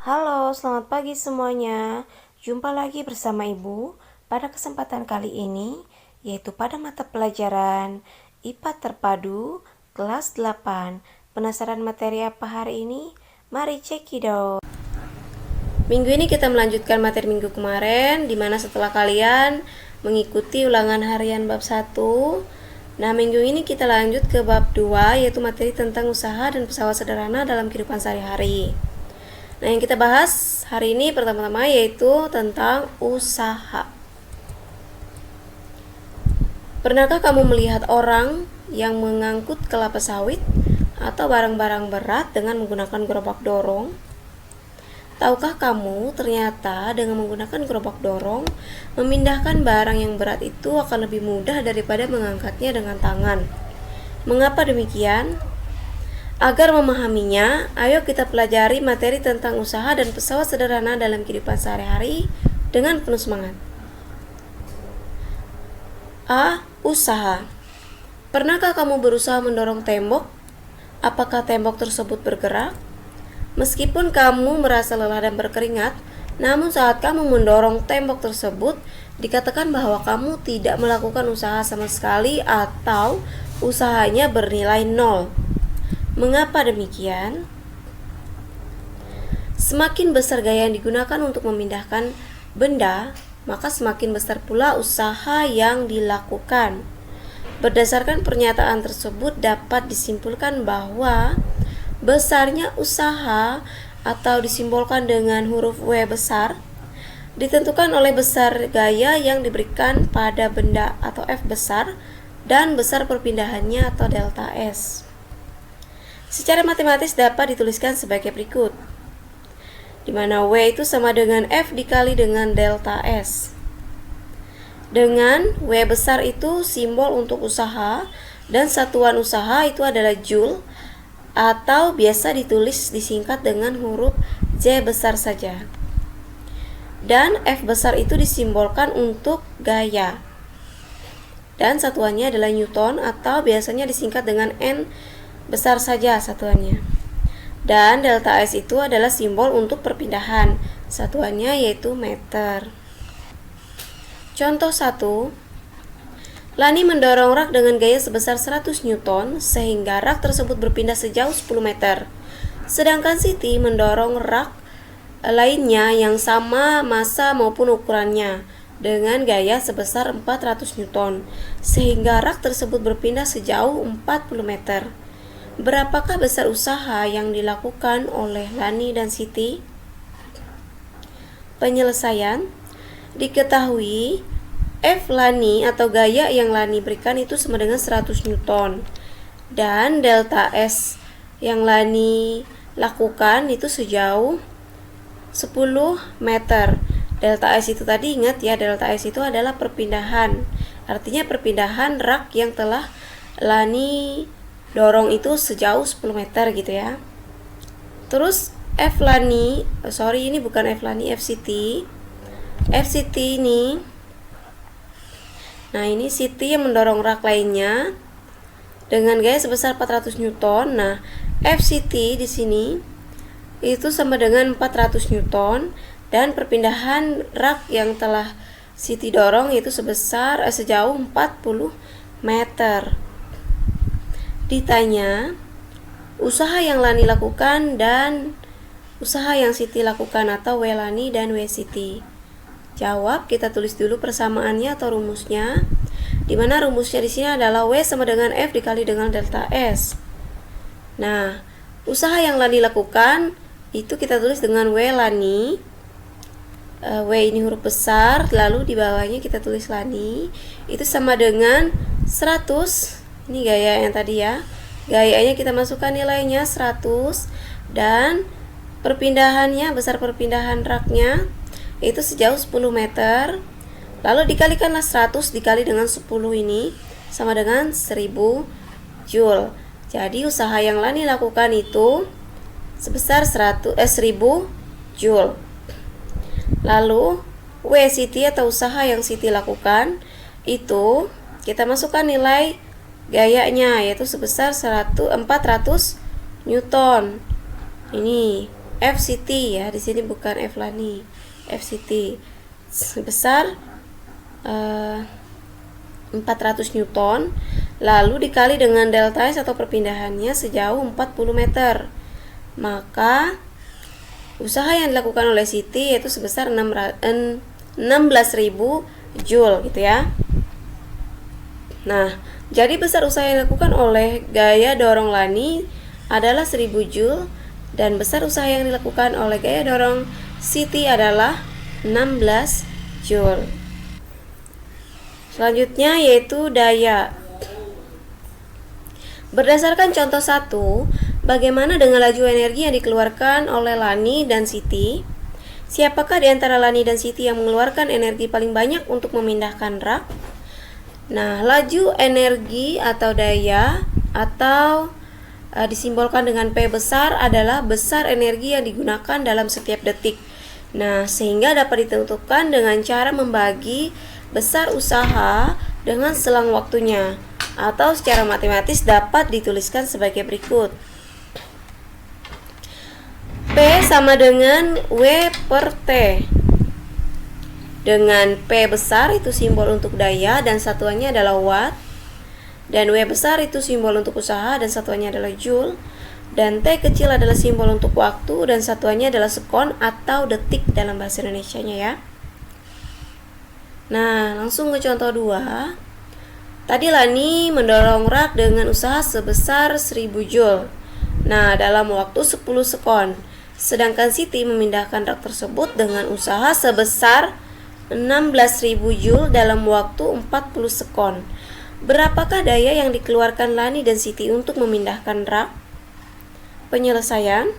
Halo, selamat pagi semuanya. Jumpa lagi bersama Ibu pada kesempatan kali ini, yaitu pada mata pelajaran IPA Terpadu kelas 8. Penasaran materi apa hari ini? Mari cekidot. Minggu ini kita melanjutkan materi minggu kemarin, di mana setelah kalian mengikuti ulangan harian bab 1. Nah, minggu ini kita lanjut ke bab 2, yaitu materi tentang usaha dan pesawat sederhana dalam kehidupan sehari-hari. Nah, yang kita bahas hari ini pertama-tama yaitu tentang usaha. Pernahkah kamu melihat orang yang mengangkut kelapa sawit atau barang-barang berat dengan menggunakan gerobak dorong? Tahukah kamu ternyata dengan menggunakan gerobak dorong, memindahkan barang yang berat itu akan lebih mudah daripada mengangkatnya dengan tangan. Mengapa demikian? Agar memahaminya, ayo kita pelajari materi tentang usaha dan pesawat sederhana dalam kehidupan sehari-hari dengan penuh semangat. A. Usaha. Pernahkah kamu berusaha mendorong tembok? Apakah tembok tersebut bergerak? Meskipun kamu merasa lelah dan berkeringat, namun saat kamu mendorong tembok tersebut, dikatakan bahwa kamu tidak melakukan usaha sama sekali atau usahanya bernilai 0. Mengapa demikian? Semakin besar gaya yang digunakan untuk memindahkan benda, maka semakin besar pula usaha yang dilakukan. Berdasarkan pernyataan tersebut dapat disimpulkan bahwa besarnya usaha atau disimbolkan dengan huruf W besar ditentukan oleh besar gaya yang diberikan pada benda atau F besar dan besar perpindahannya atau delta S. Secara matematis dapat dituliskan sebagai berikut, di mana W itu sama dengan F dikali dengan delta S. Dengan W besar itu simbol untuk usaha dan satuan usaha itu adalah Joule atau biasa ditulis disingkat dengan huruf J besar saja. Dan F besar itu disimbolkan untuk gaya. Dan satuannya adalah Newton atau biasanya disingkat dengan N besar saja satuannya. Dan delta S itu adalah simbol untuk perpindahan. Satuannya yaitu meter. Contoh 1. Lani mendorong rak dengan gaya sebesar 100 Newton sehingga rak tersebut berpindah sejauh 10 meter. Sedangkan Siti mendorong rak lainnya yang sama massa maupun ukurannya dengan gaya sebesar 400 Newton sehingga rak tersebut berpindah sejauh 40 meter. Berapakah besar usaha yang dilakukan oleh Lani dan Siti? Penyelesaian. Diketahui F Lani atau gaya yang Lani berikan itu sama dengan 100 Newton dan delta S yang Lani lakukan itu sejauh 10 meter. Delta S itu tadi ingat ya, delta S itu adalah perpindahan. Artinya perpindahan rak yang telah Lani dorong itu sejauh 10 meter gitu ya. Terus F Lani, ini bukan F Lani, F Siti. F Siti ini, nah ini Siti yang mendorong rak lainnya dengan gaya sebesar 400 Newton. Nah, F Siti di sini itu sama dengan 400 Newton dan perpindahan rak yang telah Siti dorong itu sejauh 40 meter. Ditanya, usaha yang Lani lakukan dan usaha yang Siti lakukan atau W Lani dan W Siti. Jawab, kita tulis dulu persamaannya atau rumusnya. Di mana rumusnya di sini adalah W sama dengan F dikali dengan delta S. Nah, usaha yang Lani lakukan itu kita tulis dengan W Lani. W ini huruf besar, lalu di bawahnya kita tulis Lani. Itu sama dengan 100. Ini gaya yang tadi ya. Gayanya kita masukkan nilainya 100 dan perpindahannya, besar perpindahan raknya itu sejauh 10 meter. Lalu dikalikanlah 100 dikali dengan 10 ini sama dengan 1000 Joule. Jadi usaha yang Lani lakukan itu sebesar 1000 Joule. Lalu W Siti atau usaha yang Siti lakukan itu kita masukkan nilai gayanya yaitu sebesar 400 Newton. Ini FCT ya, di sini bukan F Lani, FCT sebesar 400 Newton, lalu dikali dengan delta S atau perpindahannya sejauh 40 meter. Maka usaha yang dilakukan oleh Siti yaitu sebesar 16.000 Joule gitu ya. Nah, jadi besar usaha yang dilakukan oleh gaya dorong Lani adalah 1000 Joule dan besar usaha yang dilakukan oleh gaya dorong Siti adalah 16 Joule. Selanjutnya yaitu daya. Berdasarkan contoh 1, bagaimana dengan laju energi yang dikeluarkan oleh Lani dan Siti? Siapakah di antara Lani dan Siti yang mengeluarkan energi paling banyak untuk memindahkan rak? Nah, laju energi atau daya atau disimbolkan dengan P besar adalah besar energi yang digunakan dalam setiap detik. Nah, sehingga dapat ditentukan dengan cara membagi besar usaha dengan selang waktunya, atau secara matematis dapat dituliskan sebagai berikut. P sama dengan W per T. Dengan P besar itu simbol untuk daya dan satuannya adalah watt, dan W besar itu simbol untuk usaha dan satuannya adalah joule, dan T kecil adalah simbol untuk waktu dan satuannya adalah sekon atau detik dalam bahasa Indonesianya ya. Nah, langsung ke contoh 2. Tadi Lani mendorong rak dengan usaha sebesar 1000 Joule. Nah, dalam waktu 10 sekon. Sedangkan Siti memindahkan rak tersebut dengan usaha sebesar 16.000 Joule dalam waktu 40 sekon. Berapakah daya yang dikeluarkan Lani dan Siti untuk memindahkan rak? Penyelesaian.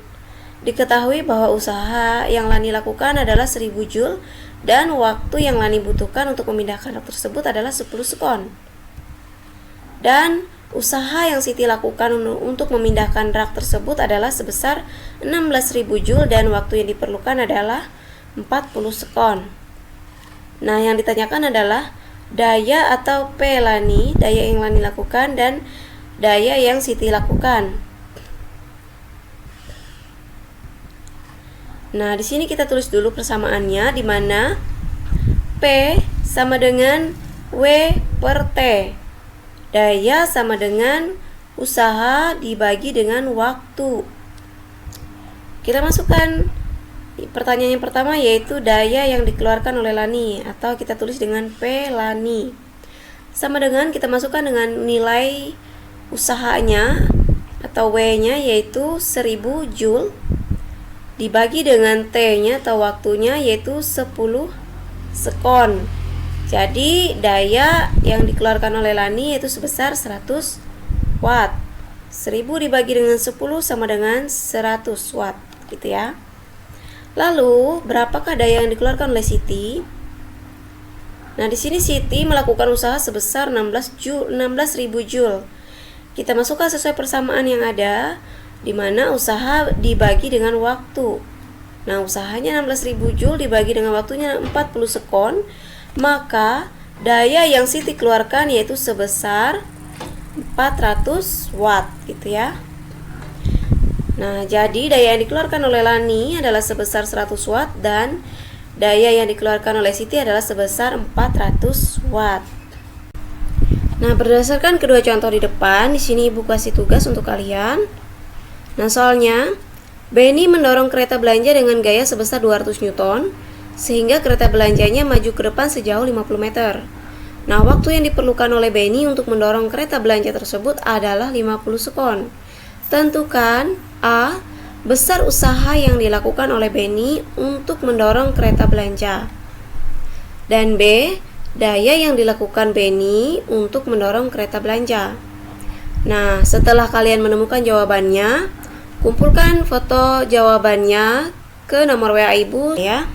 Diketahui bahwa usaha yang Lani lakukan adalah 1000 Joule dan waktu yang Lani butuhkan untuk memindahkan rak tersebut adalah 10 sekon. Dan usaha yang Siti lakukan untuk memindahkan rak tersebut adalah sebesar 16.000 Joule dan waktu yang diperlukan adalah 40 sekon. Nah, yang ditanyakan adalah daya atau P Lani, daya yang Lani lakukan dan daya yang Siti lakukan. Nah, di sini kita tulis dulu persamaannya, di mana P sama dengan W per T. Daya sama dengan usaha dibagi dengan waktu. Kita masukkan pertanyaan yang pertama, yaitu daya yang dikeluarkan oleh Lani, atau kita tulis dengan P Lani. Sama dengan kita masukkan dengan nilai usahanya atau W-nya, yaitu 1000 Joule dibagi dengan T-nya atau waktunya, yaitu 10 sekon. Jadi daya yang dikeluarkan oleh Lani yaitu sebesar 100 watt. 1000 dibagi dengan 10 sama dengan 100 watt gitu ya. Lalu, berapakah daya yang dikeluarkan oleh Siti? Nah, di sini Siti melakukan usaha sebesar 16.000 Joule. Kita masukkan sesuai persamaan yang ada, di mana usaha dibagi dengan waktu. Nah, usahanya 16.000 Joule dibagi dengan waktunya 40 sekon, maka daya yang Siti keluarkan yaitu sebesar 400 watt gitu ya. Nah, jadi daya yang dikeluarkan oleh Lani adalah sebesar 100 watt dan daya yang dikeluarkan oleh Siti adalah sebesar 400 watt. Nah, berdasarkan kedua contoh di depan, di sini Ibu kasih tugas untuk kalian. Nah, soalnya Benny mendorong kereta belanja dengan gaya sebesar 200 Newton sehingga kereta belanjanya maju ke depan sejauh 50 meter. Nah, waktu yang diperlukan oleh Benny untuk mendorong kereta belanja tersebut adalah 50 sekon. Tentukan A. Besar usaha yang dilakukan oleh Benny untuk mendorong kereta belanja. Dan B. Daya yang dilakukan Benny untuk mendorong kereta belanja. Nah, setelah kalian menemukan jawabannya, kumpulkan foto jawabannya ke nomor WA Ibu ya.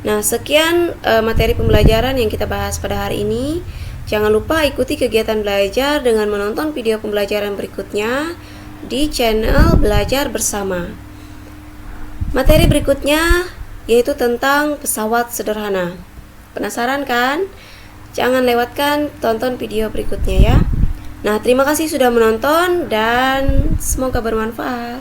Nah, sekian materi pembelajaran yang kita bahas pada hari ini. Jangan lupa ikuti kegiatan belajar dengan menonton video pembelajaran berikutnya di channel Belajar Bersama. Materi berikutnya yaitu tentang pesawat sederhana. Penasaran kan? Jangan lewatkan tonton video berikutnya ya. Nah, terima kasih sudah menonton dan semoga bermanfaat.